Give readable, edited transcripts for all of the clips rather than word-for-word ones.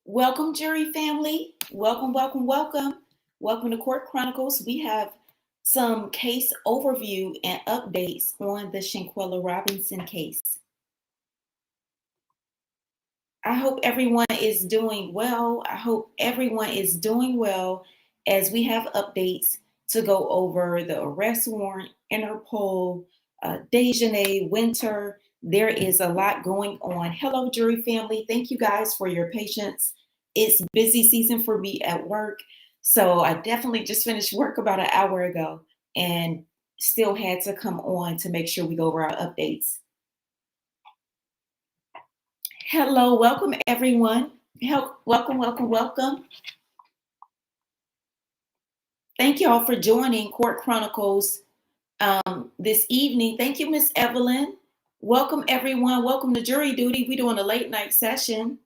Welcome, jury family. Welcome, welcome, welcome. Welcome to Court Chronicles. We have some case overview and updates on the Shanquella Robinson case. I hope everyone is doing well. I hope everyone is doing well as we have updates to go over the arrest warrant, Interpol, Dejanay, Winter. There is a lot going on. Hello, jury family. Thank you guys for your patience. It's busy season for me at work. So I definitely just finished work about an hour ago and still had to come on to make sure we go over our updates. Hello, welcome everyone. Welcome, welcome, welcome. Thank y'all for joining Court Chronicles this evening. Thank you, Miss Evelyn. Welcome everyone. Welcome to Jury Duty. We're doing a late night session.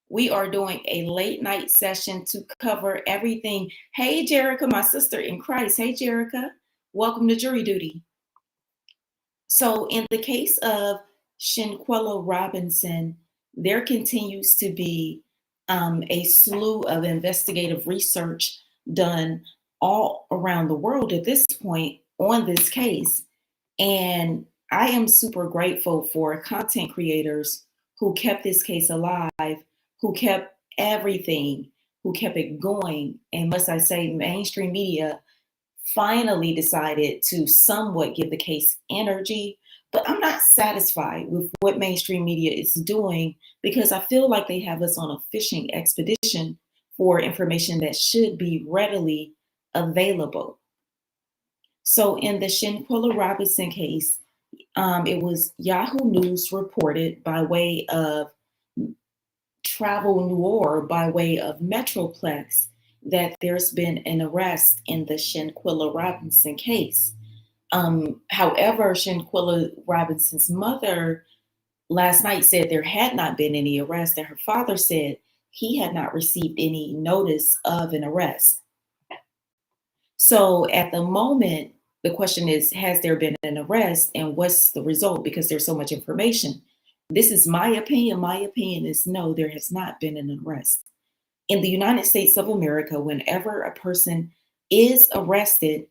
We are doing a late night session to cover everything. Hey, Jerica, my sister in Christ. Hey, Jerica. Welcome to Jury Duty. So in the case of Shanquella Robinson, there continues to be a slew of investigative research done all around the world at this point on this case. And I am super grateful for content creators who kept this case alive, who kept everything, who kept it going. And must I say, mainstream media finally decided to somewhat give the case energy. But I'm not satisfied with what mainstream media is doing because I feel like they have us on a fishing expedition for information that should be readily available. So in the Shanquella Robinson case, it was Yahoo News reported by way of Travel Noir, by way of Metroplex, that there's been an arrest in the Shanquella Robinson case. However, Shanquella Robinson's mother last night said there had not been any arrest, and her father said he had not received any notice of an arrest. So at the moment, the question is, has there been an arrest and what's the result? Because there's so much information. This is my opinion. My opinion is no, there has not been an arrest. In the United States of America, whenever a person is arrested,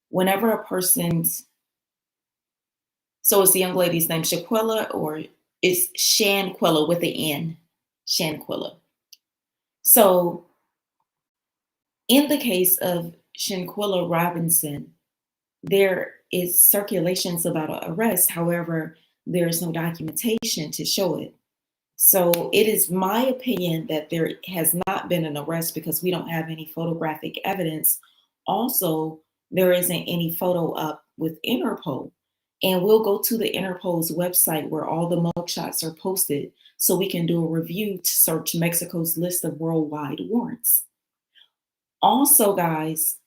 whenever a person's, so it's the young lady's name, Shanquella, or it's Shanquella with the N, Shanquella. So in the case of Shanquella Robinson, there is circulations about an arrest. However, there is no documentation to show it. So it is my opinion that there has not been an arrest because we don't have any photographic evidence. Also, there isn't any photo up with Interpol. And we'll go to the Interpol's website where all the mugshots are posted so we can do a review to search Mexico's list of worldwide warrants. Also, guys,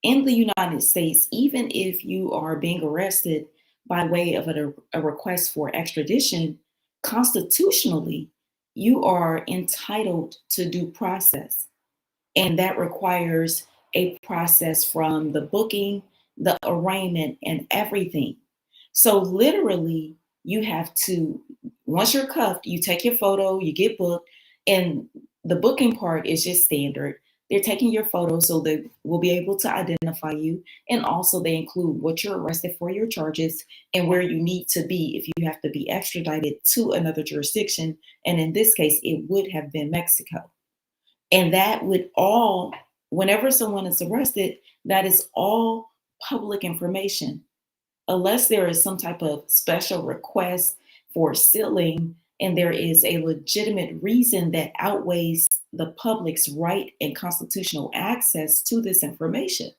in the United States, even if you are being arrested by way of a request for extradition, constitutionally, you are entitled to due process. And that requires a process from the booking, the arraignment, and everything. So literally, you have to, once you're cuffed, you take your photo, you get booked, and the booking part is just standard. They're taking your photo so they will be able to identify you. And also they include what you're arrested for, your charges, and where you need to be if you have to be extradited to another jurisdiction. And in this case, it would have been Mexico. And that would all, whenever someone is arrested, that is all public information. Unless there is some type of special request for sealing and there is a legitimate reason that outweighs the public's right and constitutional access to this information.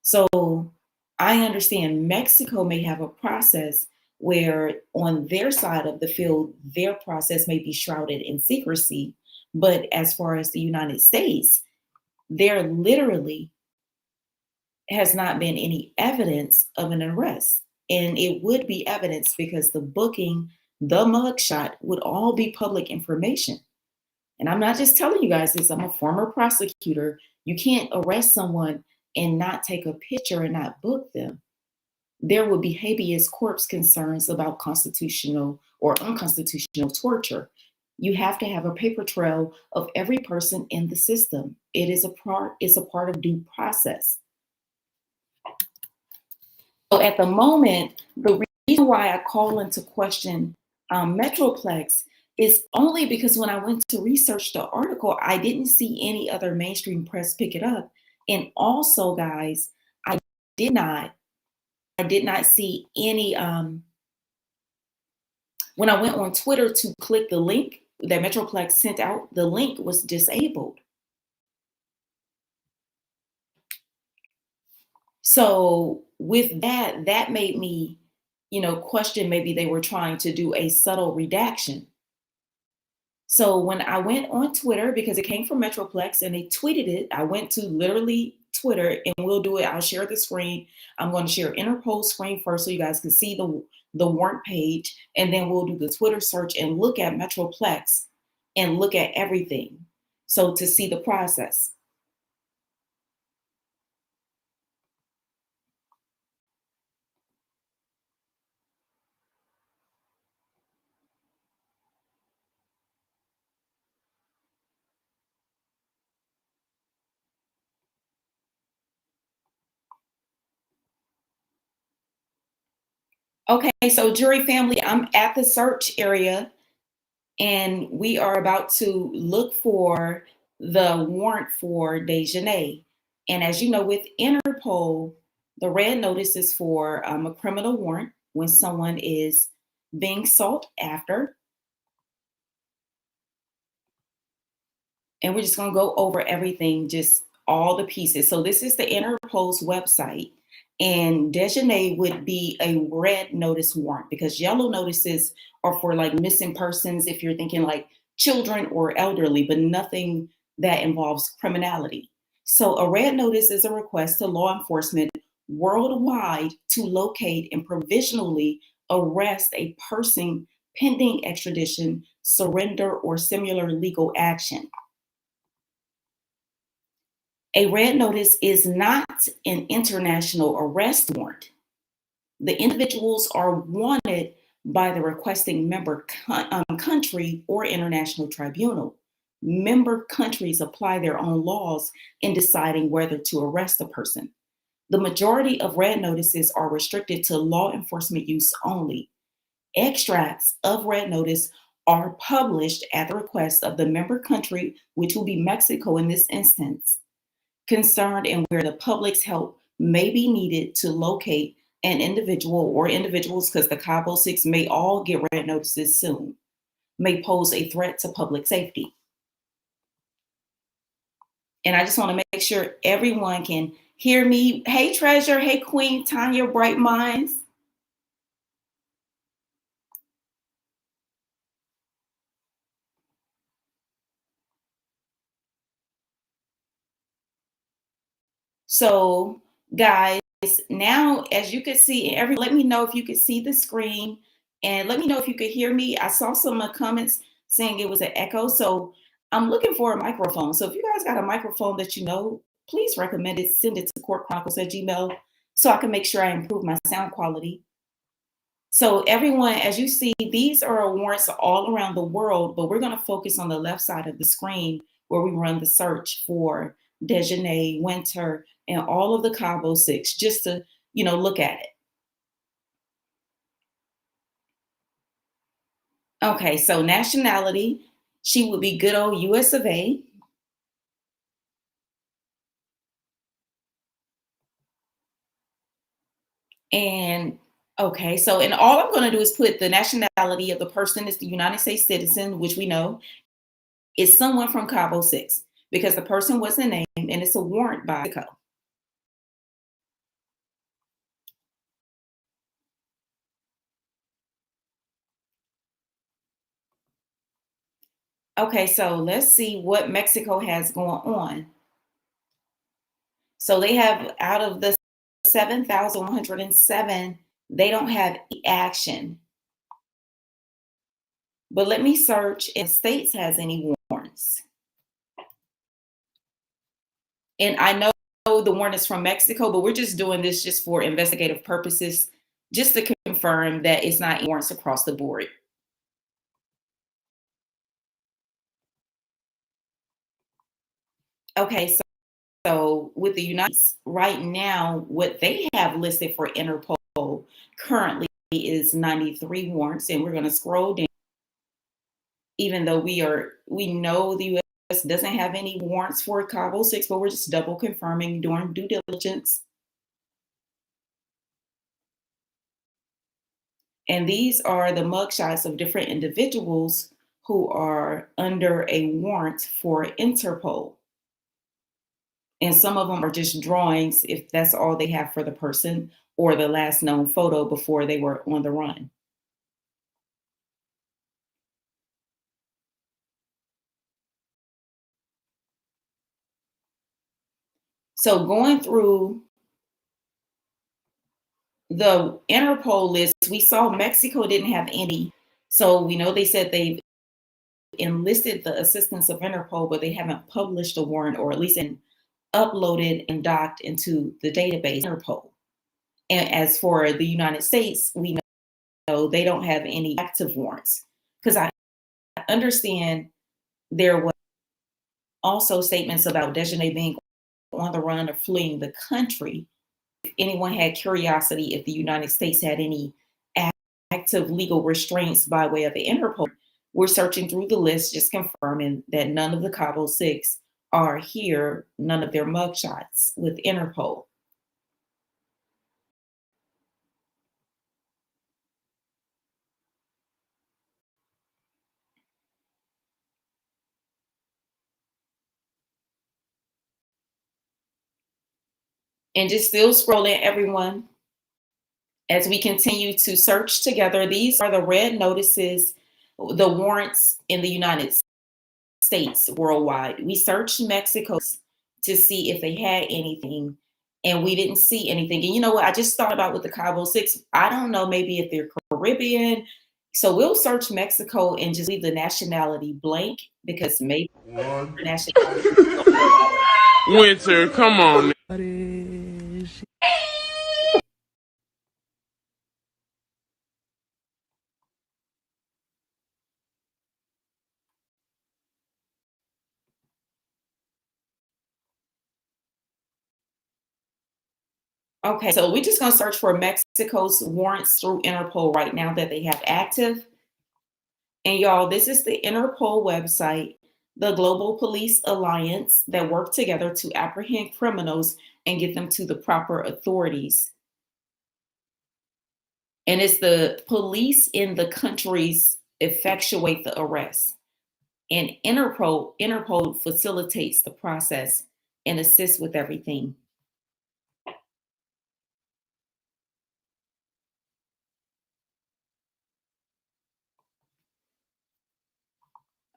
So I understand Mexico may have a process where on their side of the field, their process may be shrouded in secrecy. But as far as the United States, there literally has not been any evidence of an arrest. And it would be evidence because the booking, the mugshot would all be public information. And I'm not just telling you guys this, I'm a former prosecutor. You can't arrest someone and not take a picture and not book them. There would be habeas corpus concerns about constitutional or unconstitutional torture. You have to have a paper trail of every person in the system. It's a part of due process. So at the moment, the reason why I call into question Metroplex is only because when I went to research the article, I didn't see any other mainstream press pick it up. And also, guys, I did not see any when I went on Twitter to click the link that Metroplex sent out, the link was disabled. So with that, that made me, question maybe they were trying to do a subtle redaction. So when I went on Twitter, because it came from Metroplex and they tweeted it, I went to literally Twitter, and we'll do it. I'll share the screen. I'm going to share Interpol screen first so you guys can see the warrant page, and then we'll do the Twitter search and look at Metroplex and look at everything. So to see the process. Okay, so jury family, I'm at the search area and we are about to look for the warrant for Dejanay. And as you know, with Interpol, the red notice is for a criminal warrant when someone is being sought after. And we're just going to go over everything, just all the pieces. So this is the Interpol's website. And Dejanay would be a red notice warrant because yellow notices are for like missing persons, if you're thinking like children or elderly, but nothing that involves criminality. So a red notice is a request to law enforcement worldwide to locate and provisionally arrest a person pending extradition, surrender, or similar legal action. A red notice is not an international arrest warrant. The individuals are wanted by the requesting member country or international tribunal. Member countries apply their own laws in deciding whether to arrest a person. The majority of red notices are restricted to law enforcement use only. Extracts of red notice are published at the request of the member country, which will be Mexico in this instance, concerned and where the public's help may be needed to locate an individual or individuals, because the Cabo 6 may all get red notices soon, may pose a threat to public safety. And I just want to make sure everyone can hear me. Hey, Treasure. Hey, Queen Tanya, Bright Minds. So, guys, now as you can see, let me know if you could see the screen and let me know if you could hear me. I saw some comments saying it was an echo, so I'm looking for a microphone. So if you guys got a microphone that you know, please recommend it. Send it to CourtChronicles@gmail so I can make sure I improve my sound quality. So everyone, as you see, these are warrants all around the world, but we're going to focus on the left side of the screen where we run the search for Dejanay, Winter, and all of the Cabo 6, just to, look at it. Okay, so nationality, she would be good old US of A. And okay, so and all I'm going to do is put the nationality of the person is the United States citizen, which we know is someone from Cabo 6 because the person wasn't named and it's a warrant by Mexico. Okay, so let's see what Mexico has going on. So they have out of the 7,107, they don't have action. But let me search if states has any warrants. And I know the warrant is from Mexico, but we're just doing this just for investigative purposes, just to confirm that it's not warrants across the board. Okay, so with the United States right now, what they have listed for Interpol currently is 93 warrants, and we're going to scroll down. Even though we know the U.S. doesn't have any warrants for Cabo 6, but we're just double confirming, doing due diligence. And these are the mugshots of different individuals who are under a warrant for Interpol. And some of them are just drawings, if that's all they have for the person, or the last known photo before they were on the run. So going through the Interpol list, we saw Mexico didn't have any. So we know they said they've enlisted the assistance of Interpol, but they haven't published a warrant, or at least uploaded and docked into the database Interpol. And as for the United States, we know they don't have any active warrants, because I understand there were also statements about Dejanay being on the run or fleeing the country. If anyone had curiosity if the United States had any active legal restraints by way of the Interpol, we're searching through the list, just confirming that none of the Cabo 6 are here, none of their mugshots with Interpol. And just still scrolling, everyone, as we continue to search together. These are the red notices, the warrants in the United States worldwide. We searched Mexico to see if they had anything, and we didn't see anything. And you know what? I just thought about with the Cabo 6, I don't know, maybe if they're Caribbean. So we'll search Mexico and just leave the nationality blank, because maybe nationality. Winter, come on. Okay, so we're just going to search for Mexico's warrants through Interpol right now that they have active. And y'all, this is the Interpol website, the Global Police Alliance that work together to apprehend criminals and get them to the proper authorities. And it's the police in the countries effectuate the arrest. And Interpol facilitates the process and assists with everything.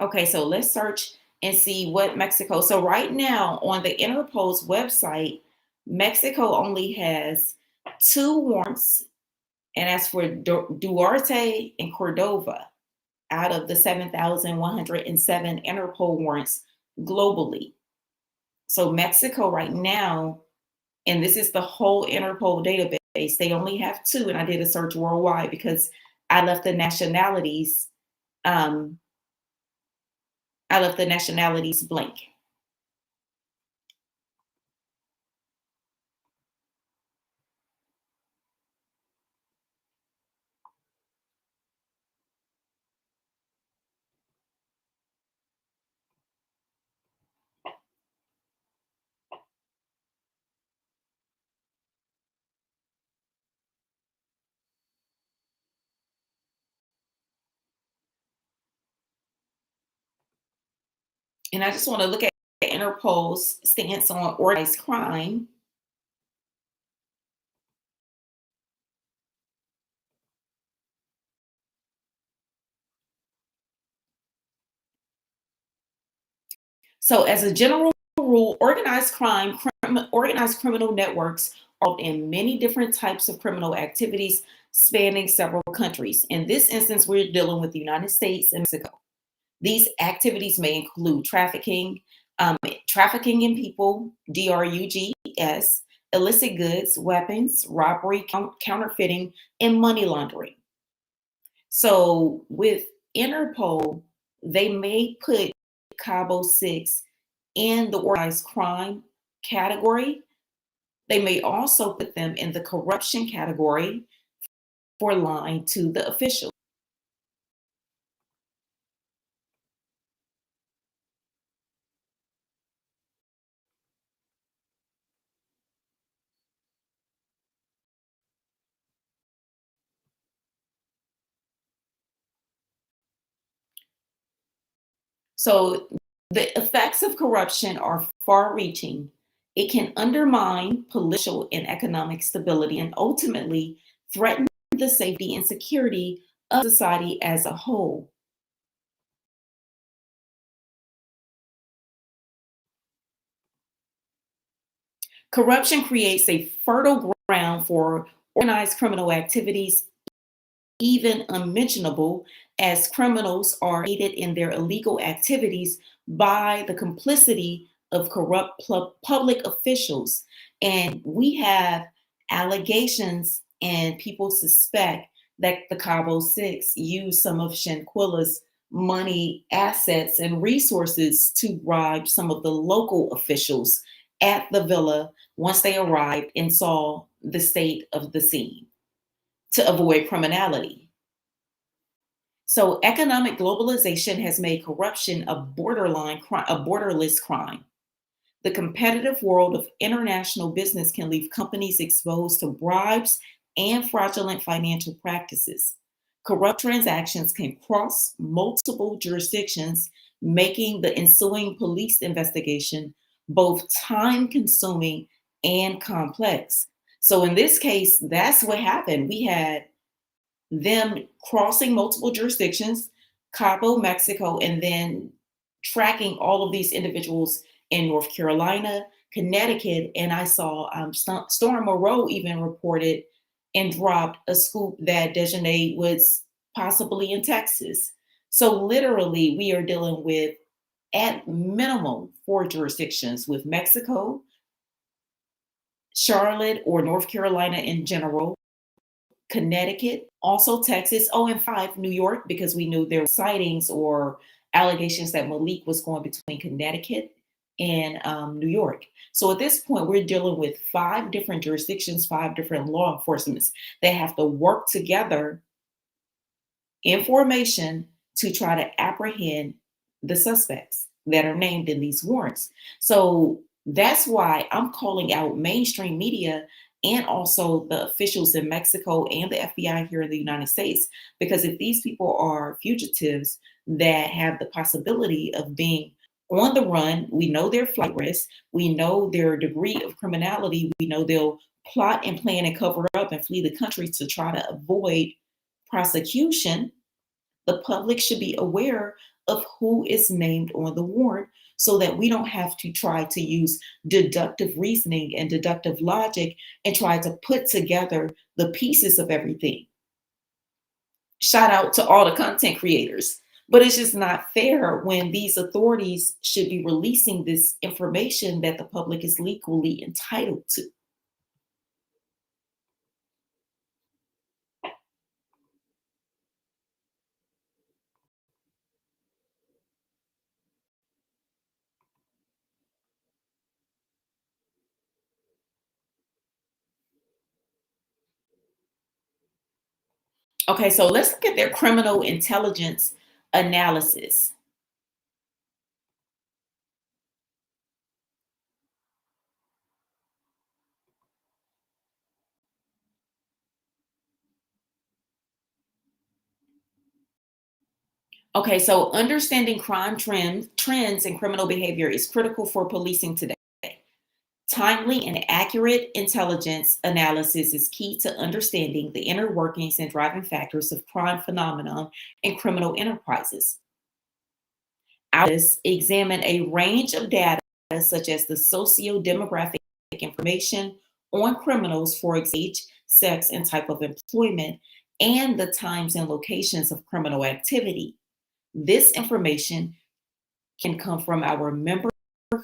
Okay, so let's search and see what Mexico. So right now on the Interpol's website, Mexico only has 2 warrants, and as for Duarte and Cordova, out of the 7,107 Interpol warrants globally. So Mexico right now, and this is the whole Interpol database, they only have 2, and I did a search worldwide because I left the nationalities. I left the nationalities blank. And I just want to look at Interpol's stance on organized crime. So, as a general rule, organized criminal networks are in many different types of criminal activities spanning several countries. In this instance, we're dealing with the United States and Mexico. These activities may include trafficking in people, drugs, illicit goods, weapons, robbery, counterfeiting, and money laundering. So with Interpol, they may put Cabo 6 in the organized crime category. They may also put them in the corruption category for lying to the official. So the effects of corruption are far reaching. It can undermine political and economic stability and ultimately threaten the safety and security of society as a whole. Corruption creates a fertile ground for organized criminal activities, even unmentionable, as criminals are aided in their illegal activities by the complicity of corrupt public officials. And we have allegations, and people suspect that the Cabo 6 used some of Shanquella's money, assets, and resources to bribe some of the local officials at the villa once they arrived and saw the state of the scene to avoid criminality. So economic globalization has made corruption a borderless crime. The competitive world of international business can leave companies exposed to bribes and fraudulent financial practices. Corrupt transactions can cross multiple jurisdictions, making the ensuing police investigation both time consuming and complex. So in this case, that's what happened. We had them crossing multiple jurisdictions, Cabo, Mexico, and then tracking all of these individuals in North Carolina, Connecticut, and I saw Storm Moreau even reported and dropped a scoop that Dejanay was possibly in Texas. So literally, we are dealing with, at minimum, 4 jurisdictions with Mexico, Charlotte, or North Carolina in general, Connecticut, also Texas, oh, and 5, New York, because we knew there were sightings or allegations that Malik was going between Connecticut and New York. So at this point, we're dealing with 5 different jurisdictions, 5 different law enforcements that have to work together in formation to try to apprehend the suspects that are named in these warrants. So that's why I'm calling out mainstream media and also the officials in Mexico and the FBI here in the United States. Because if these people are fugitives that have the possibility of being on the run, we know their flight risk, we know their degree of criminality, we know they'll plot and plan and cover up and flee the country to try to avoid prosecution. The public should be aware of who is named on the warrant so that we don't have to try to use deductive reasoning and deductive logic and try to put together the pieces of everything. Shout out to all the content creators. But it's just not fair when these authorities should be releasing this information that the public is legally entitled to. Okay, so let's look at their criminal intelligence analysis. Okay, so understanding crime trends and criminal behavior is critical for policing today. Timely and accurate intelligence analysis is key to understanding the inner workings and driving factors of crime phenomenon and criminal enterprises. Ours examine a range of data such as the socio-demographic information on criminals for age, sex, and type of employment, and the times and locations of criminal activity. This information can come from our member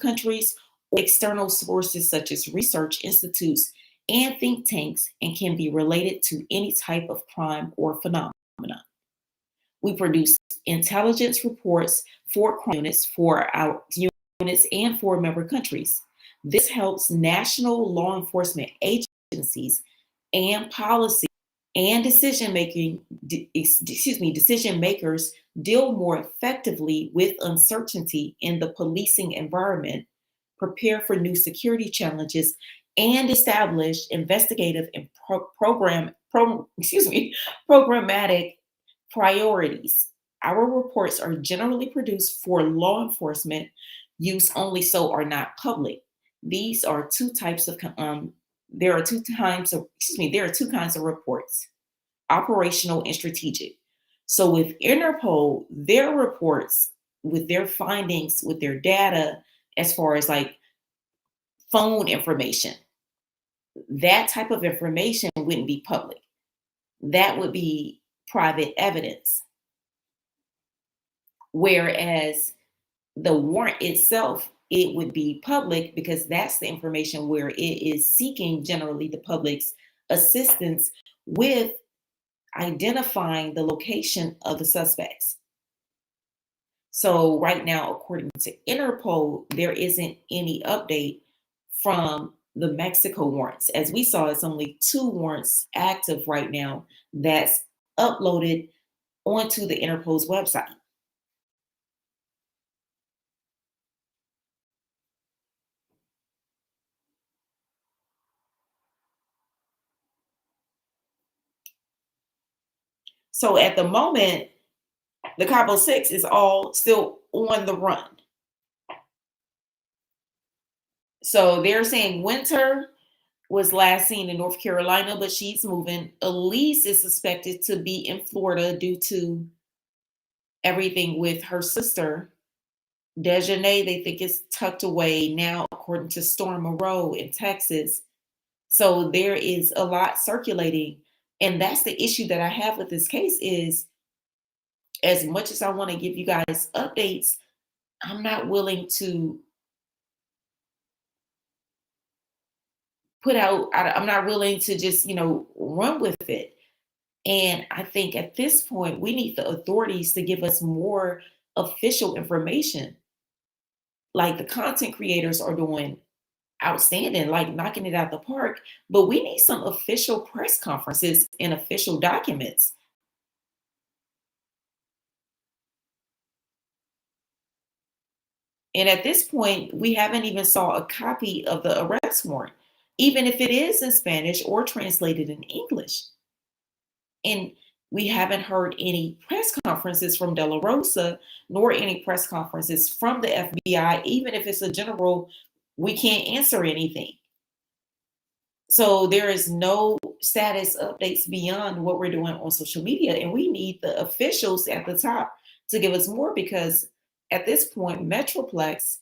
countries or external sources such as research institutes and think tanks and can be related to any type of crime or phenomenon. We produce intelligence reports for crime units for our units and for member countries. This helps national law enforcement agencies and policy and decision makers deal more effectively with uncertainty in the policing environment, prepare for new security challenges, and establish investigative and programmatic priorities. Our reports are generally produced for law enforcement use only, so are not public. These are two types of there are two kinds of reports: operational and strategic. So with Interpol, their reports with their findings, with their data, as far as like phone information, that type of information wouldn't be public. That would be private evidence. Whereas the warrant itself, it would be public because that's the information where it is seeking generally the public's assistance with identifying the location of the suspects. So right now, according to Interpol, there isn't any update from the Mexico warrants. As we saw, it's only 2 warrants active right now that's uploaded onto the Interpol's website. So at the moment, the Cabo 6 is all still on the run. So they're saying Winter was last seen in North Carolina, but she's moving. Elise is suspected to be in Florida due to everything with her sister. Dejanay, they think, is tucked away now, according to Storm Moreau in Texas. So there is a lot circulating. And that's the issue that I have with this case is, as much as I want to give you guys updates, I'm not willing to I'm not willing to just, run with it. And I think at this point, we need the authorities to give us more official information. Like the content creators are doing outstanding, like knocking it out the park, but we need some official press conferences and official documents. And at this point, we haven't even saw a copy of the arrest warrant, even if it is in Spanish or translated in English. And we haven't heard any press conferences from De La Rosa, nor any press conferences from the FBI, even if it's a general, we can't answer anything. So there is no status updates beyond what we're doing on social media. And we need the officials at the top to give us more, because at this point, Metroplex,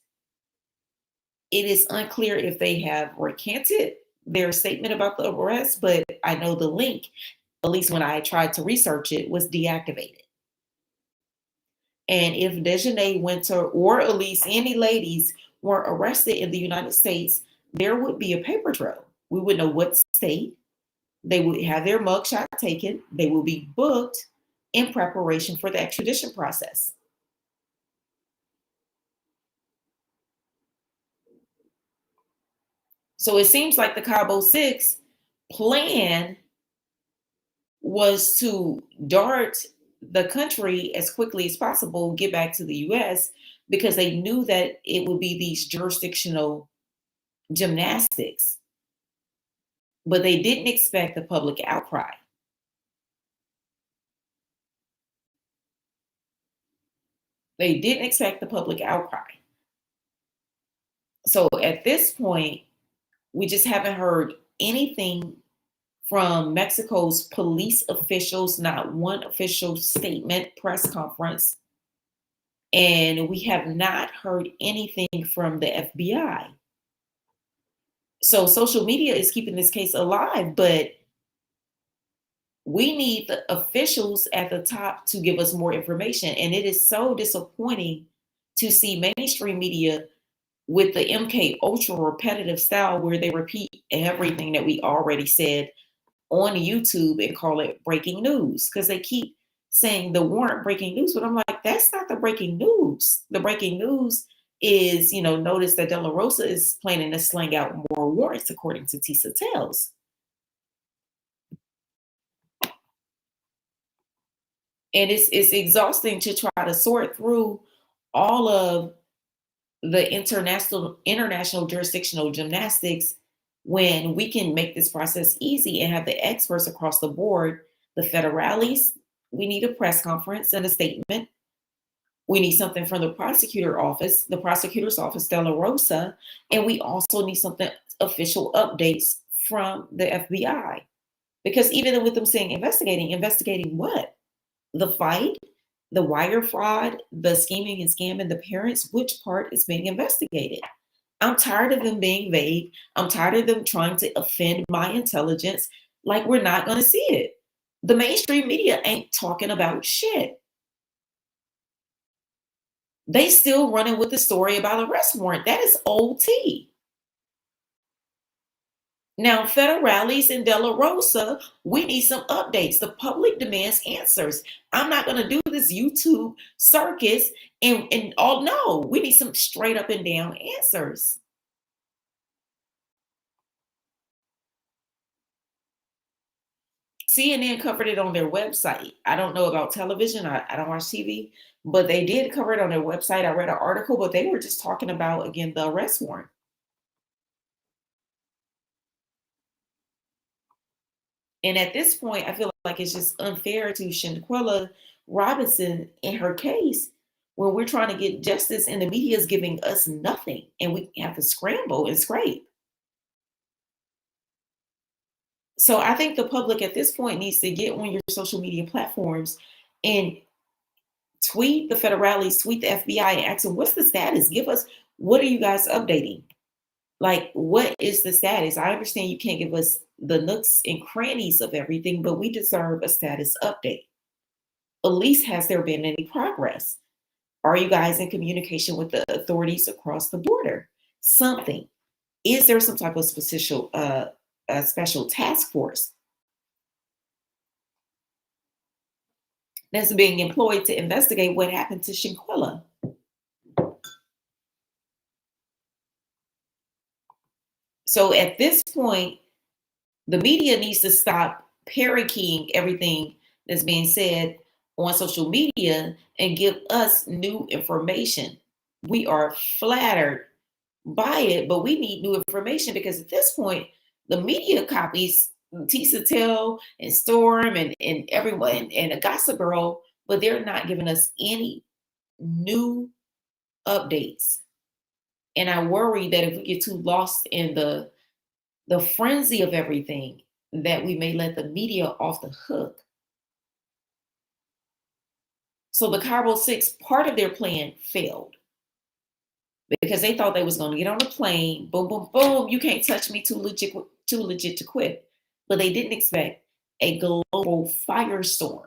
it is unclear if they have recanted their statement about the arrest, but I know the link, at least when I tried to research it, was deactivated. And if Dejanay, Winter, or Elise, any ladies were arrested in the United States, there would be a paper trail. We would know what state. They would have their mugshot taken. They will be booked in preparation for the extradition process. So it seems like the Cabo 6 plan was to dart the country as quickly as possible, get back to the US, because they knew that it would be these jurisdictional gymnastics. But they didn't expect the public outcry. They didn't expect the public outcry. So at this point, we just haven't heard anything from Mexico's police officials, not one official statement, press conference. And we have not heard anything from the FBI. So social media is keeping this case alive, but we need the officials at the top to give us more information. And it is so disappointing to see mainstream media with the MK Ultra repetitive style where they repeat everything that we already said on YouTube and call it breaking news, because they keep saying the warrant breaking news. But I'm like, that's not the breaking news. The breaking news is, notice that De La Rosa is planning to sling out more warrants, according to Tisa Tells. And it's exhausting to try to sort through all of the international jurisdictional gymnastics when we can make this process easy and have the experts across the board. The federales, we need a press conference and a statement. We need something from the prosecutor's office, De La Rosa, and we also need something official updates from the FBI. Because even with them saying investigating what? The fight, the wire fraud, the scheming and scamming the parents, which part is being investigated? I'm tired of them being vague. I'm tired of them trying to offend my intelligence like we're not going to see it. The mainstream media ain't talking about shit. They still running with the story about arrest warrant. That is OT. Now, federales in De La Rosa, we need some updates. The public demands answers. I'm not going to do this YouTube circus and all. No, we need some straight up and down answers. CNN covered it on their website. I don't know about television. I don't watch TV, but they did cover it on their website. I read an article, but they were just talking about, again, the arrest warrant. And at this point, I feel like it's just unfair to Shanquella Robinson in her case when we're trying to get justice and the media is giving us nothing and we have to scramble and scrape. So I think the public at this point needs to get on your social media platforms and tweet the federales, tweet the FBI and ask them, what's the status? Give us, what are you guys updating? Like, what is the status? I understand you can't give us the nooks and crannies of everything, but we deserve a status update. At least, has there been any progress? Are you guys in communication with the authorities across the border? Something. Is there some type of special task force that's being employed to investigate what happened to Shanquella? So at this point, the media needs to stop parroting everything that's being said on social media and give us new information. We are flattered by it, but we need new information because at this point, the media copies Tisa Tell and Storm and everyone and a Gossip Girl, but they're not giving us any new updates. And I worry that if we get too lost in the frenzy of everything, that we may let the media off the hook. So the Cabo 6, part of their plan failed because they thought they was going to get on a plane, boom, boom, boom, you can't touch me, too legit to quit. But they didn't expect a global firestorm.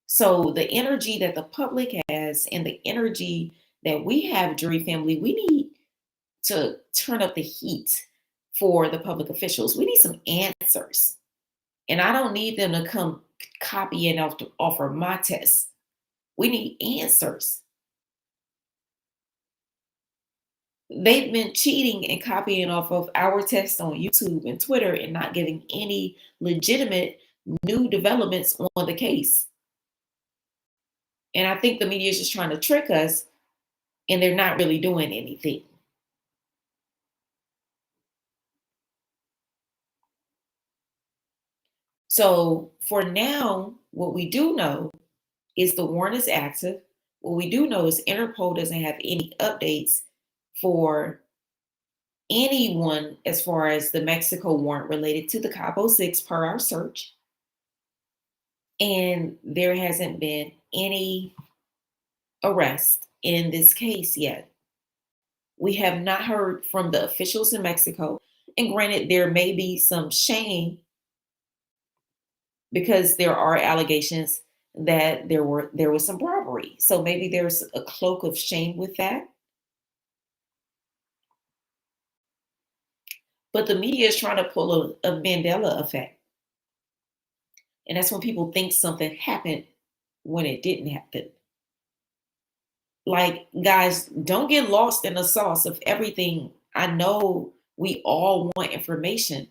So the energy that the public has and the energy that we have, jury family, we need to turn up the heat for the public officials. We need some answers. And I don't need them to come copy and offer my test. We need answers. They've been cheating and copying off of our tests on YouTube and Twitter and not giving any legitimate new developments on the case. And I think the media is just trying to trick us and they're not really doing anything. So for now, what we do know is the warrant is active. What we do know is Interpol doesn't have any updates for anyone as far as the Mexico warrant related to the Cabo 6 per our search. And there hasn't been any arrest in this case yet. We have not heard from the officials in Mexico. And granted, there may be some shame because there are allegations that there was some robbery. So maybe there's a cloak of shame with that. But the media is trying to pull a Mandela effect. And that's when people think something happened when it didn't happen. Like, guys, don't get lost in the sauce of everything. I know we all want information,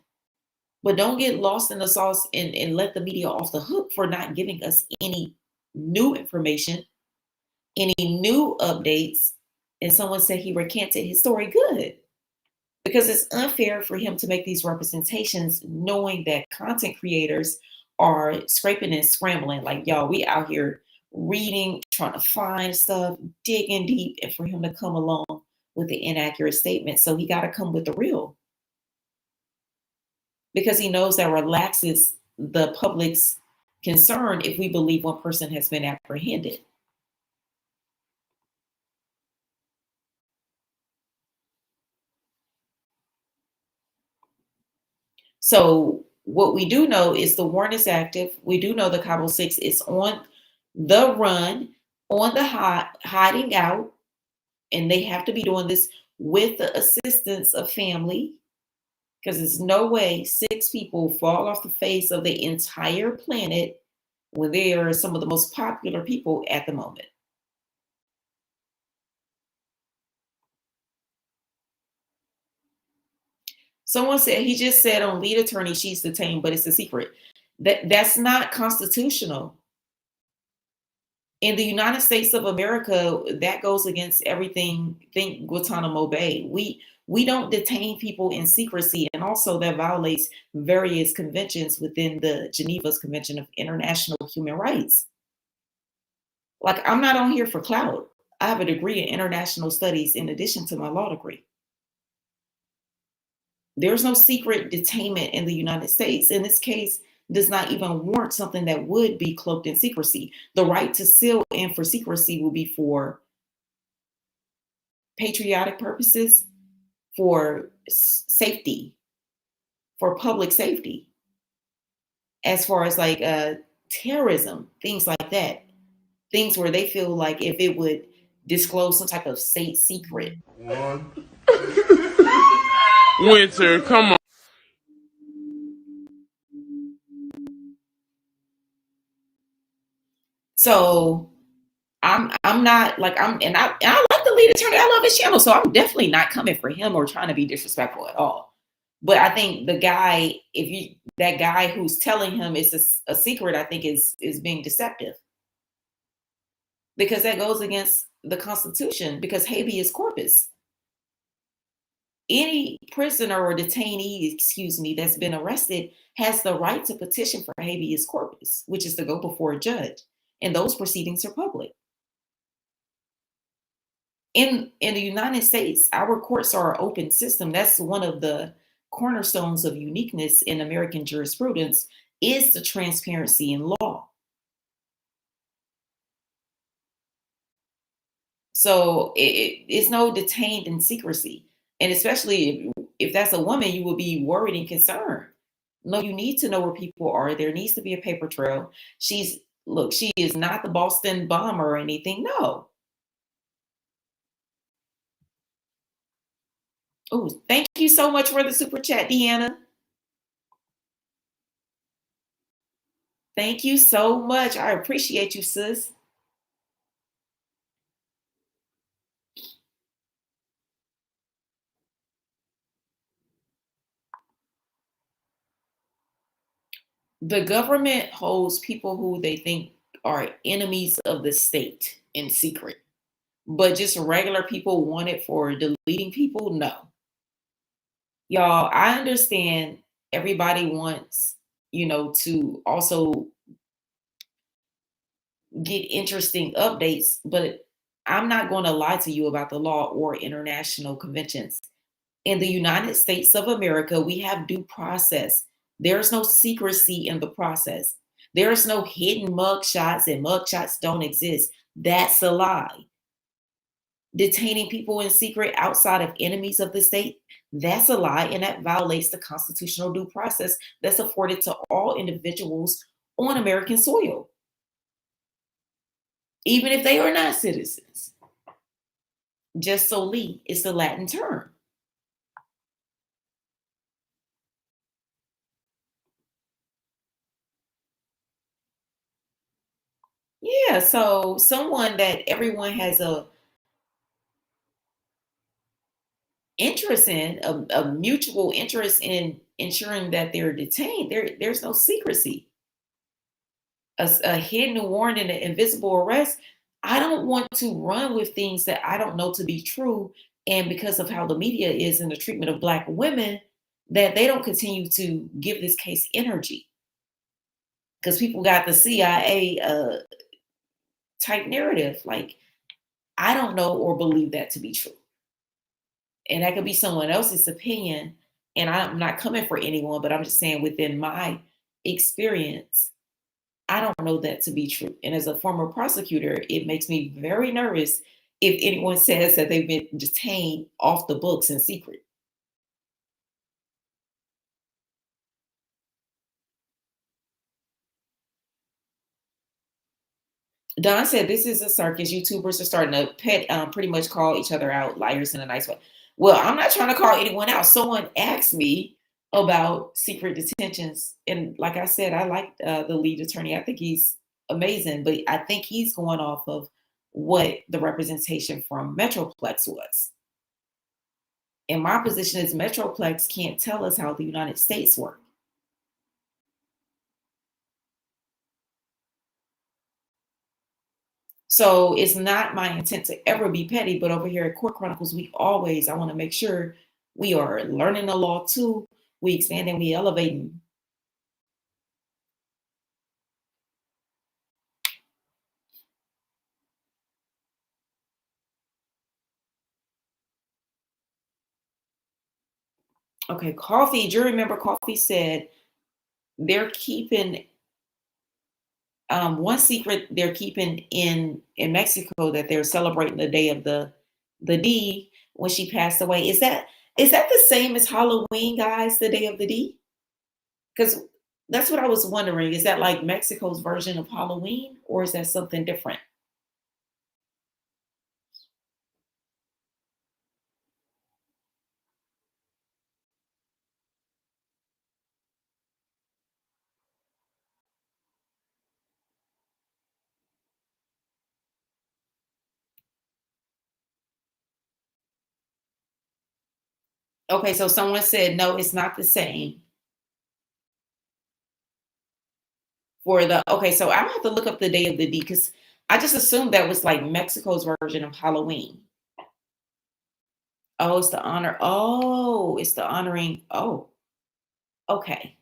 but don't get lost in the sauce and let the media off the hook for not giving us any new information, any new updates. And someone said he recanted his story. Good. Because it's unfair for him to make these representations knowing that content creators are scraping and scrambling. Like, y'all, we out here reading, trying to find stuff, digging deep, and for him to come along with the inaccurate statement. So he got to come with the real, because he knows that relaxes the public's concern if we believe one person has been apprehended. So what we do know is the warrant is active. We do know the Cabo 6 is on the run, on the hiding out, and they have to be doing this with the assistance of family, because there's no way 6 people fall off the face of the entire planet when they are some of the most popular people at the moment. Someone said he just said on lead attorney she's detained, but it's a secret. That's not constitutional. In the United States of America, that goes against everything. Think Guantanamo Bay. We don't detain people in secrecy, and also that violates various conventions within the Geneva's Convention of International Human Rights. Like, I'm not on here for clout. I have a degree in international studies in addition to my law degree. There's no secret detainment in the United States. In this case, does not even warrant something that would be cloaked in secrecy. The right to seal and for secrecy will be for patriotic purposes, for safety, for public safety, as far as like terrorism, things like that. Things where they feel like if it would disclose some type of state secret. Winter, come on. So I'm not like and I like the lead attorney. I love his channel, so I'm definitely not coming for him or trying to be disrespectful at all. But I think the guy, that guy who's telling him it's a secret, I think is being deceptive, because that goes against the Constitution. Because habeas corpus, any prisoner or detainee, excuse me, that's been arrested has the right to petition for habeas corpus, which is to go before a judge, and those proceedings are public. In the United States, our courts are an open system. That's one of the cornerstones of uniqueness in American jurisprudence, is the transparency in law. So it's no detained in secrecy. And especially if that's a woman, you will be worried and concerned. No, you need to know where people are. There needs to be a paper trail. She is not the Boston bomber or anything. No. Oh, thank you so much for the super chat, Deanna. Thank you so much. I appreciate you, sis. The government holds people who they think are enemies of the state in secret, but just regular people want it for deleting people. No, y'all, I understand everybody wants, to also get interesting updates, but I'm not going to lie to you about the law or international conventions. In the United States of America, we have due process. There's no secrecy in the process. There's no hidden mugshots, and mugshots don't exist. That's a lie. Detaining people in secret outside of enemies of the state, that's a lie, and that violates the constitutional due process that's afforded to all individuals on American soil, even if they are not citizens. Just soli is the Latin term. Yeah, so someone that everyone has a interest in, a mutual interest in ensuring that they're detained. There's no secrecy. A hidden warrant and an invisible arrest. I don't want to run with things that I don't know to be true. And because of how the media is in the treatment of Black women, that they don't continue to give this case energy because people got the CIA type narrative. Like, I don't know or believe that to be true. And that could be someone else's opinion. And I'm not coming for anyone, but I'm just saying within my experience, I don't know that to be true. And as a former prosecutor, it makes me very nervous if anyone says that they've been detained off the books in secret. Don said, "This is a circus. YouTubers are starting to pretty much call each other out, liars in a nice way." Well, I'm not trying to call anyone out. Someone asked me about secret detentions, and like I said, I like the lead attorney. I think he's amazing, but I think he's going off of what the representation from Metroplex was. And my position is Metroplex can't tell us how the United States work. So it's not my intent to ever be petty, but over here at Court Chronicles, I want to make sure we are learning the law too. We expanding, we elevating. Okay, Coffee, jury member Coffee said they're keeping one secret they're keeping in Mexico, that they're celebrating the day of the D when she passed away. Is that the same as Halloween, guys? The day of the D? Because that's what I was wondering. Is that like Mexico's version of Halloween, or is that something different? Okay, so someone said no, it's not the same. For the Okay, so I'm gonna have to look up the day of the D because I just assumed that was like Mexico's version of Halloween. Oh, it's the honor. Oh, it's the honoring. Oh, okay.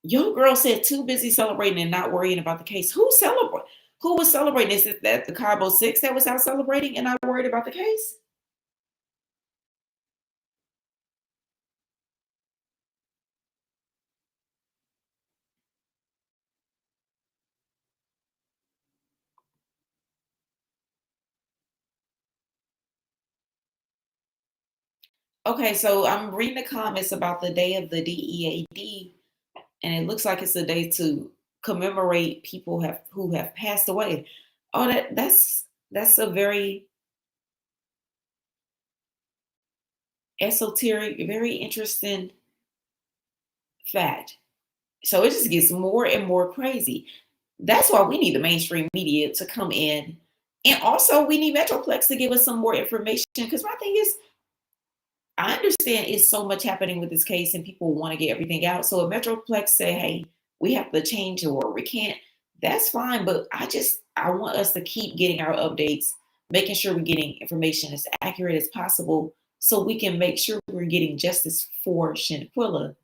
Your girl said too busy celebrating and not worrying about the case. Who was celebrating? Is it that the Cabo 6 that was out celebrating and not worried about the case? Okay, so I'm reading the comments about the day of the DEAD, and it looks like it's a day to commemorate people who have passed away. Oh, that's a very esoteric, very interesting fact. So it just gets more and more crazy. That's why we need the mainstream media to come in. And also we need Metroplex to give us some more information. Because my thing is, I understand it's so much happening with this case and people want to get everything out. So if Metroplex say, hey, we have to change or we can't, that's fine. But I want us to keep getting our updates, making sure we're getting information as accurate as possible so we can make sure we're getting justice for Shanquella.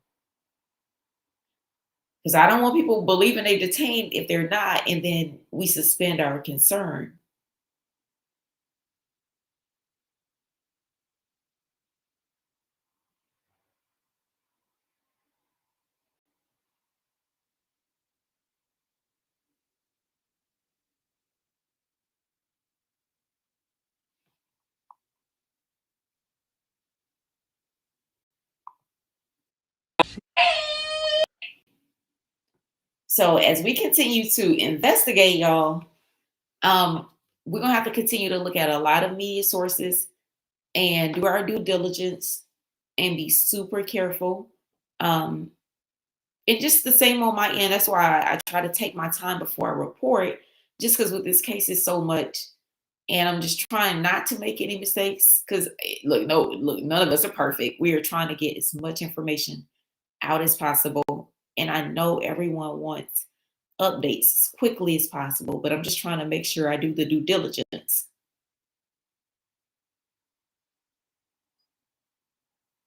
Because I don't want people believing they detained if they're not, and then we suspend our concern. So as we continue to investigate, y'all, um, we're gonna have to continue to look at a lot of media sources and do our due diligence and be super careful. Um, and just the same on my end. That's why I try to take my time before I report, just because with this case is so much. And I'm just trying not to make any mistakes because look, no, look, none of us are perfect. We are trying to get as much information out as possible. And I know everyone wants updates as quickly as possible, but I'm just trying to make sure I do the due diligence.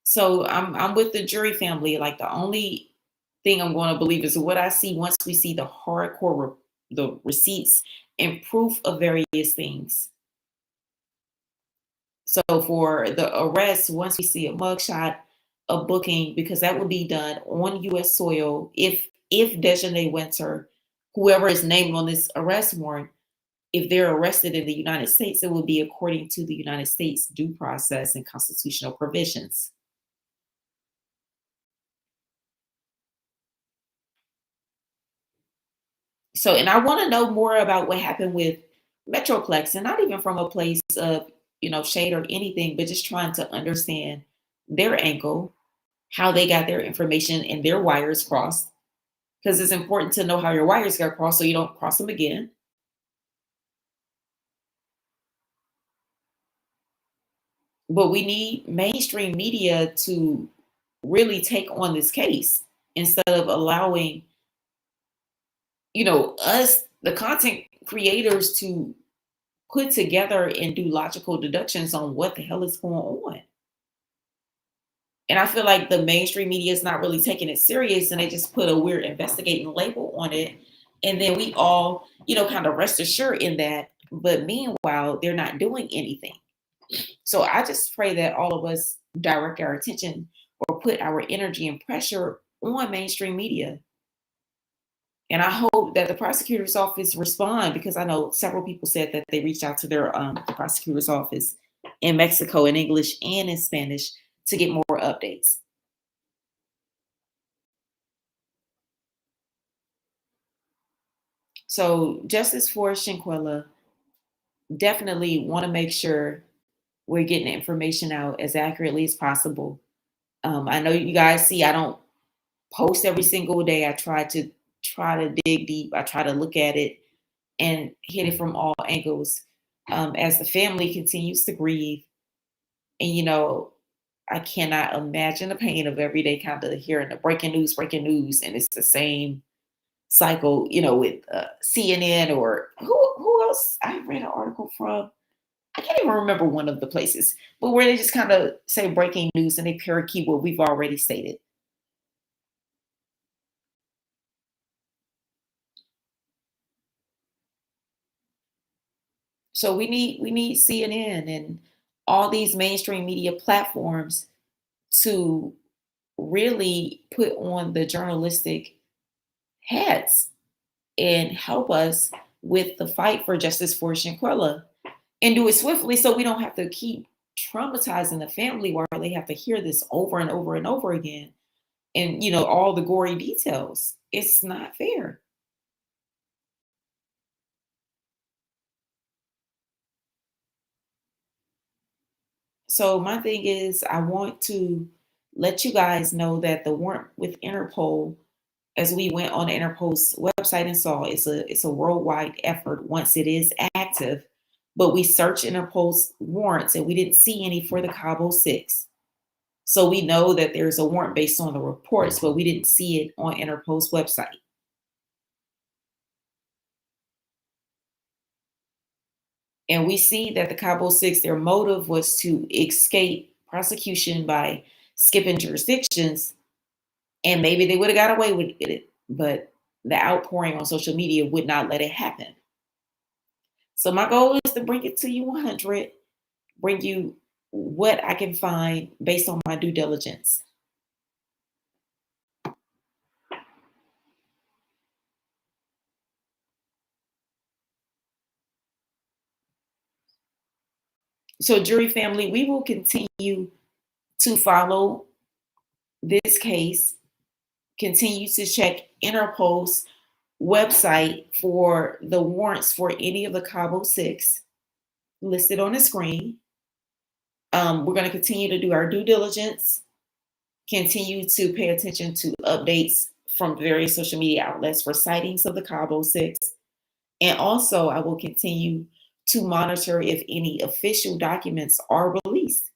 So I'm with the jury family. Like the only thing I'm going to believe is what I see once we see the the receipts and proof of various things. So for the arrest, once we see a mugshot, a booking, because that would be done on U.S. soil. If Dejanay Winter, whoever is named on this arrest warrant, if they're arrested in the United States, it will be according to the United States due process and constitutional provisions. So, and I want to know more about what happened with Metroplex, and not even from a place of, shade or anything, but just trying to understand their angle, how they got their information and their wires crossed, because it's important to know how your wires got crossed so you don't cross them again. But we need mainstream media to really take on this case instead of allowing, us, the content creators, to put together and do logical deductions on what the hell is going on. And I feel like the mainstream media is not really taking it serious and they just put a weird investigating label on it. And then we all, kind of rest assured in that. But meanwhile, they're not doing anything. So I just pray that all of us direct our attention or put our energy and pressure on mainstream media. And I hope that the prosecutor's office respond, because I know several people said that they reached out to their prosecutor's office in Mexico in English and in Spanish to get more updates. So justice for Shanquella, definitely want to make sure we're getting the information out as accurately as possible. I know you guys see I don't post every single day. I try to dig deep. I try to look at it and hit it from all angles, as the family continues to grieve. And I cannot imagine the pain of every day kind of hearing the breaking news, and it's the same cycle, with CNN or who else I read an article from. I can't even remember one of the places, but where they just kind of say breaking news and they parakeet what we've already stated. So we need CNN and all these mainstream media platforms to really put on the journalistic hats and help us with the fight for justice for Shanquella, and do it swiftly so we don't have to keep traumatizing the family while they have to hear this over and over and over again, and all the gory details. It's not fair. So my thing is, I want to let you guys know that the warrant with Interpol, as we went on Interpol's website and saw, it's a worldwide effort once it is active. But we searched Interpol's warrants and we didn't see any for the Cabo 6. So we know that there's a warrant based on the reports, but we didn't see it on Interpol's website. And we see that the Cabo 6, their motive was to escape prosecution by skipping jurisdictions. And maybe they would have got away with it, but the outpouring on social media would not let it happen. So my goal is to bring it to you 100, bring you what I can find based on my due diligence. So jury family, we will continue to follow this case, continue to check Interpol's website for the warrants for any of the Cabo 6 listed on the screen. We're going to continue to do our due diligence continue to pay attention to updates from various social media outlets for sightings of the Cabo 6. And also, I will continue to monitor if any official documents are released,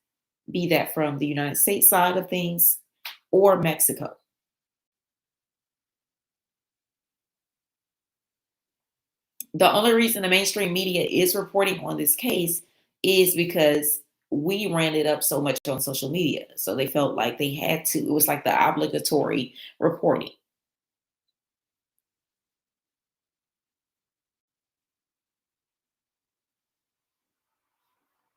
be that from the United States side of things or Mexico. The only reason the mainstream media is reporting on this case is because we ran it up so much on social media. So they felt like they had to, it was like the obligatory reporting.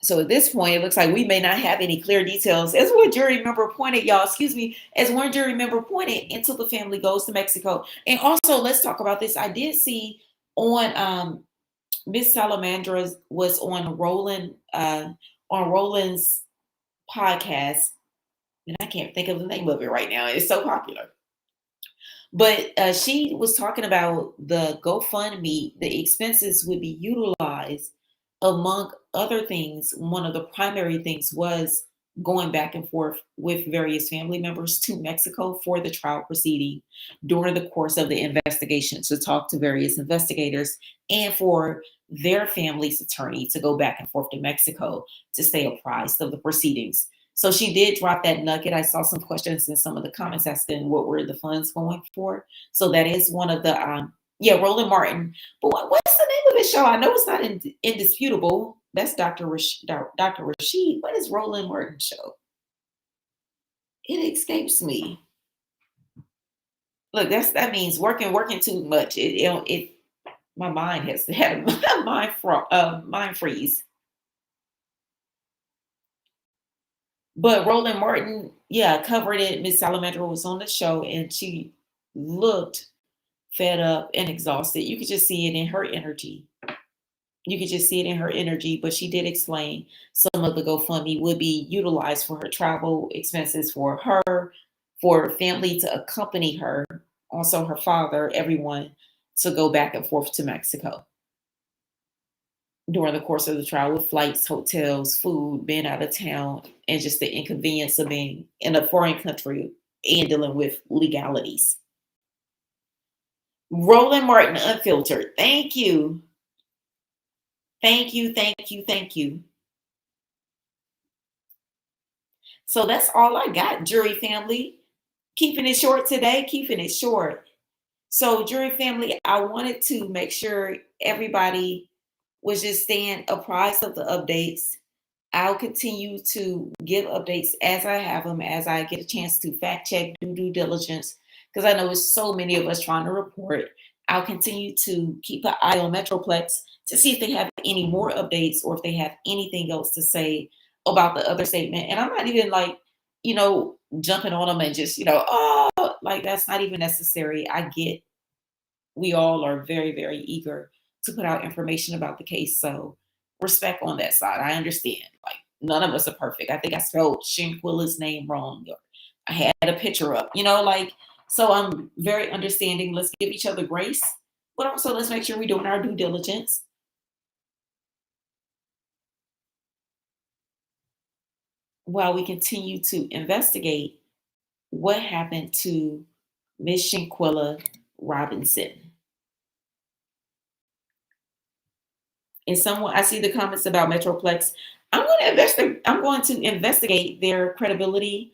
So at this point, it looks like we may not have any clear details. As one jury member pointed, y'all, excuse me, as one jury member pointed, until the family goes to Mexico. And also, let's talk about this. I did see on Miss Salamandra was on Roland's podcast, and I can't think of the name of it right now. It's so popular. But she was talking about the GoFundMe, the expenses would be utilized, among other things. One of the primary things was going back and forth with various family members to Mexico for the trial proceeding during the course of the investigation, to talk to various investigators, and for their family's attorney to go back and forth to Mexico to stay apprised of the proceedings. So she did drop that nugget. I saw some questions in some of the comments asking what were the funds going for. So that is one of the yeah, Roland Martin. But what's the name of his show? I know it's not indisputable. That's Dr. Rashid. What is Roland Martin's show? It escapes me. Look, that means working too much. It my mind has had a mind freeze. But Roland Martin, yeah, covered it. Miss Salamandra was on the show and she looked fed up and exhausted. You could just see it in her energy. You could just see it in her energy, but she did explain some of the GoFundMe would be utilized for her travel expenses, for her, for family to accompany her, also her father, everyone to go back and forth to Mexico during the course of the trial, with flights, hotels, food, being out of town, and just the inconvenience of being in a foreign country and dealing with legalities. Roland Martin Unfiltered. Thank you. Thank you. Thank you. Thank you. So that's all I got, jury family. Keeping it short today, keeping it short. So, jury family, I wanted to make sure everybody was just staying apprised of the updates. I'll continue to give updates as I have them, as I get a chance to fact check, do due diligence, because I know there's so many of us trying to report. I'll continue to keep an eye on Metroplex to see if they have any more updates or if they have anything else to say about the other statement. And I'm not even like, jumping on them and just, oh, like that's not even necessary. I get we all are very, very eager to put out information about the case. So respect on that side. I understand. Like none of us are perfect. I think I spelled Shanquella's name wrong, or I had a picture up, so I'm very understanding. Let's give each other grace, but also let's make sure we're doing our due diligence. While we continue to investigate what happened to Miss Shanquella Robinson. And someone, I see the comments about Metroplex. I'm going to investigate their credibility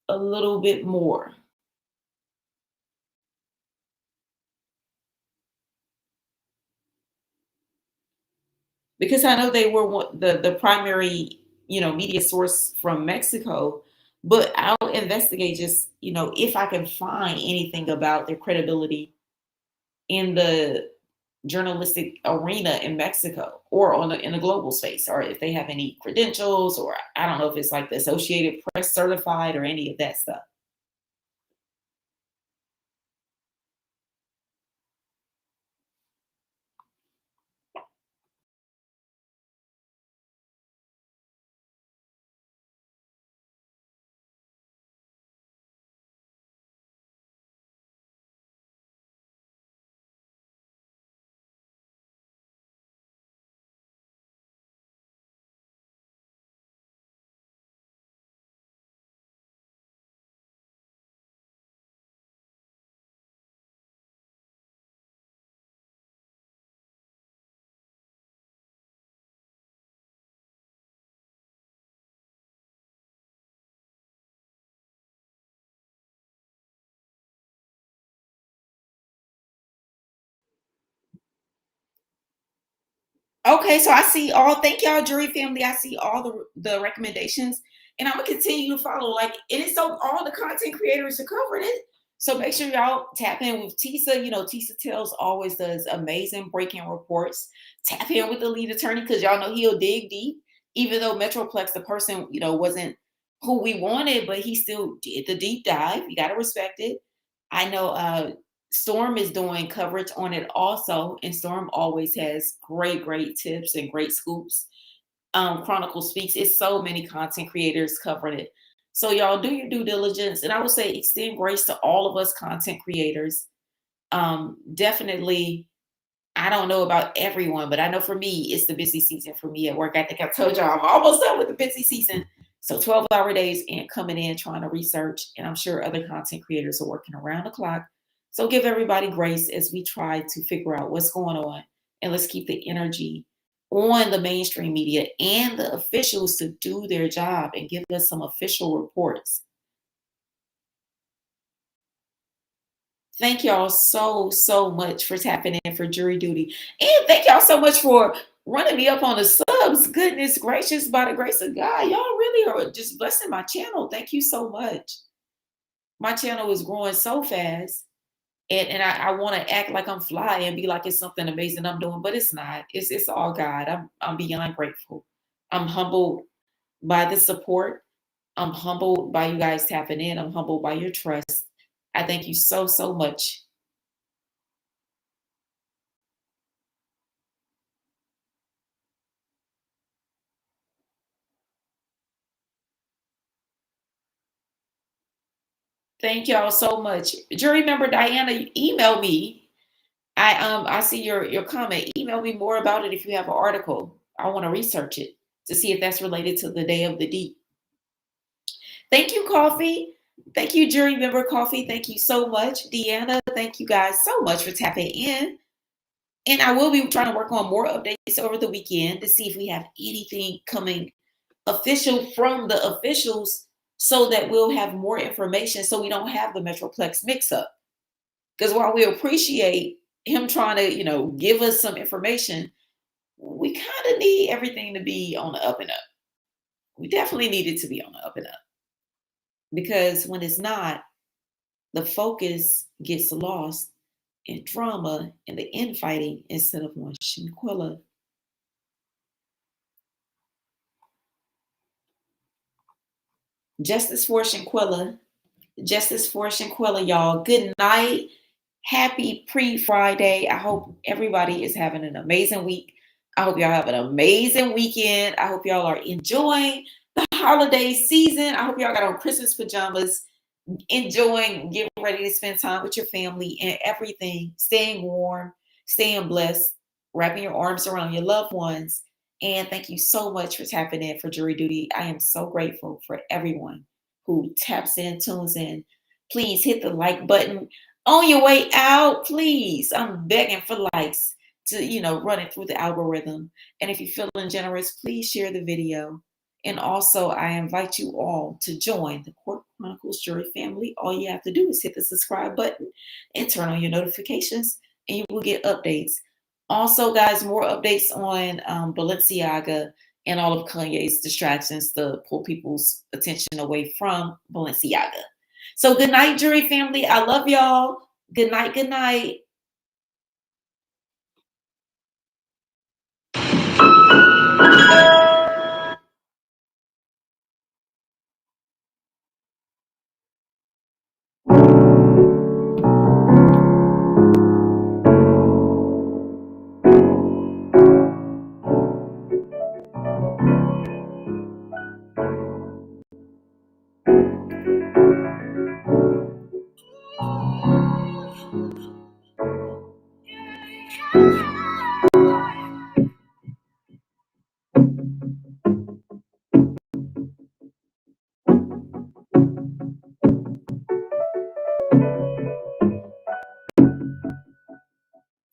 a little bit more. Because I know they were the primary, media source from Mexico, but I'll investigate just, if I can find anything about their credibility in the journalistic arena in Mexico or in the global space, or if they have any credentials, or I don't know if it's like the Associated Press certified or any of that stuff. Okay, so I see all. Thank y'all, jury family. I see all the recommendations, and I'm gonna continue to follow. Like, it is so all the content creators are covering it. So make sure y'all tap in with Tisa. You know, Tisa Tells always does amazing breaking reports. Tap in with the lead attorney because y'all know he'll dig deep. Even though Metroplex, the person, wasn't who we wanted, but he still did the deep dive. You gotta respect it. I know Storm is doing coverage on it also, and Storm always has great tips and great scoops. Chronicles Speaks, it's so many content creators covering it. So y'all do your due diligence, and I would say extend grace to all of us content creators. Definitely, I don't know about everyone, but I know for me, it's the busy season for me at work. I think I told y'all I'm almost done with the busy season. So 12-hour days and coming in trying to research, and I'm sure other content creators are working around the clock. So give everybody grace as we try to figure out what's going on, and let's keep the energy on the mainstream media and the officials to do their job and give us some official reports. Thank y'all so much for tapping in for jury duty. And thank y'all so much for running me up on the subs. Goodness gracious, by the grace of God, y'all really are just blessing my channel. Thank you so much. My channel is growing so fast. And I want to act like I'm fly and be like it's something amazing I'm doing, but it's not. It's all God. I'm beyond grateful. I'm humbled by the support. I'm humbled by you guys tapping in. I'm humbled by your trust. I thank you so much. Thank y'all so much. Jury member Diana, email me. I see your comment. Email me more about it if you have an article. I want to research it to see if that's related to the Day of the Deep. Thank you, Coffee. Thank you, jury member Coffee. Thank you so much. Deanna, thank you guys so much for tapping in. And I will be trying to work on more updates over the weekend to see if we have anything coming official from the officials so that we'll have more information so we don't have the Metroplex mix-up. Because while we appreciate him trying to, give us some information, we kind of need everything to be on the up and up. We definitely need it to be on the up and up. Because when it's not, the focus gets lost in drama and the infighting instead of on Shanquella. Justice for Shanquella. Justice for Shanquella, y'all. Good night. Happy pre-Friday. I hope everybody is having an amazing week. I hope y'all have an amazing weekend. I hope y'all are enjoying the holiday season. I hope y'all got on Christmas pajamas, enjoying, getting ready to spend time with your family and everything, staying warm, staying blessed, wrapping your arms around your loved ones. And thank you so much for tapping in for jury duty. I am so grateful for everyone who taps in, tunes in. Please hit the like button on your way out. Please, I'm begging for likes to, run it through the algorithm. And if you're feeling generous, please share the video. And also, I invite you all to join the Kourt Chronicles jury family. All you have to do is hit the subscribe button and turn on your notifications, and you will get updates. Also, guys, more updates on Balenciaga and all of Kanye's distractions to pull people's attention away from Balenciaga. So good night, jury family. I love y'all. Good night. Good night.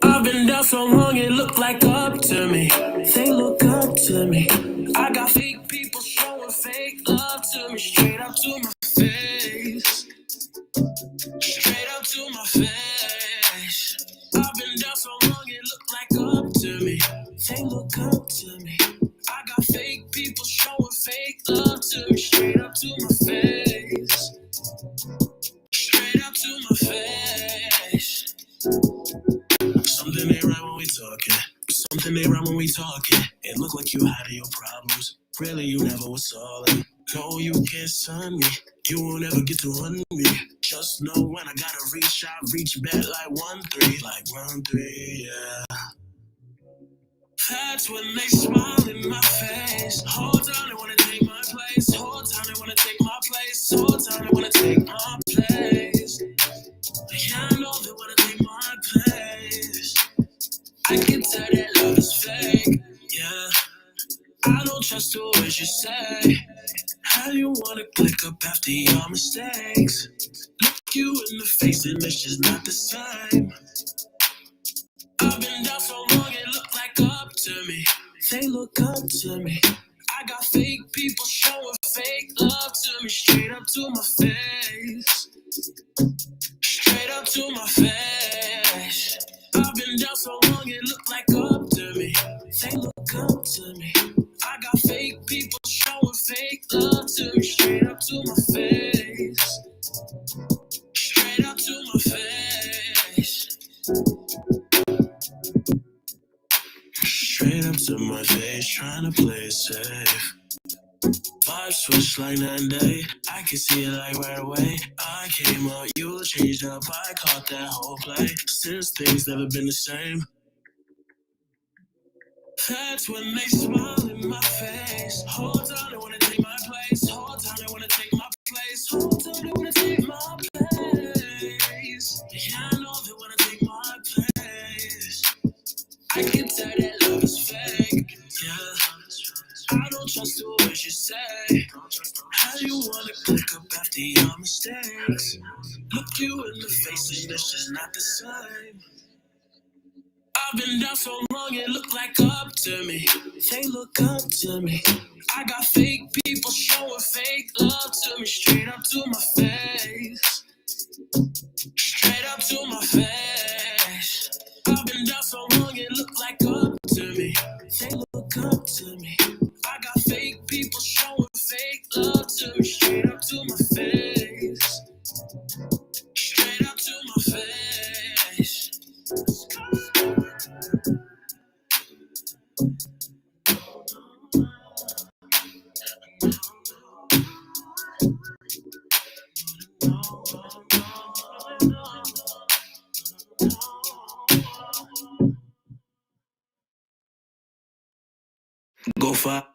I've been down so long, it look like up to me. They look up to me. I got fake people showing fake love to me. Straight up to my face. Straight up to my face. I've been down so long, it look like up to me. They look up to my face. Straight up to my face. Something ain't right when we talking. Something ain't right when we talking. It look like you hiding your problems. Really, you never was solid. No, you can't sign me. You won't ever get to run me. Just know when I gotta reach, I reach back like 1-3. Like 1-3, yeah. That's when they smile in my face. Whole time they wanna take my place. Whole time they wanna take my place. Whole time they wanna take my place. Yeah, I know they wanna take my place. I can tell that love is fake. Yeah, I don't trust the words you say. How you wanna click up after your mistakes? Look you in the face and it's just not the same. I've been down so long it look like up to me. They look up to me. I got fake people showing fake love to me. Straight up to my face. Straight up to my face. I've been down so long it look like up to me. They look up to me. I got fake people showing fake love to me. Straight up to my face. Straight up to my face. Straight up to my face, trying to play it safe. Vibe switch like 9-day. I can see it like right away. I came up, you changed up. I caught that whole play. Since things never been the same. That's when they smile in my face. Hold on, they wanna take my place. Hold on, they wanna take my place. Hold on, they wanna take my place. Yeah, I know they wanna take my place. I can tell that love is fake. Yeah, I don't trust the words you say. How you wanna click up after your mistakes? Look you in the face and it's just not the same. I've been down so long it look like up to me. They look up to me. I got fake people showing fake love to me. Straight up to my face. Straight up to my face. I've been down so long it look like up to me. They look up to me. I got fake people showing fake love to me. Straight up to my face. Straight up to my face. Go far.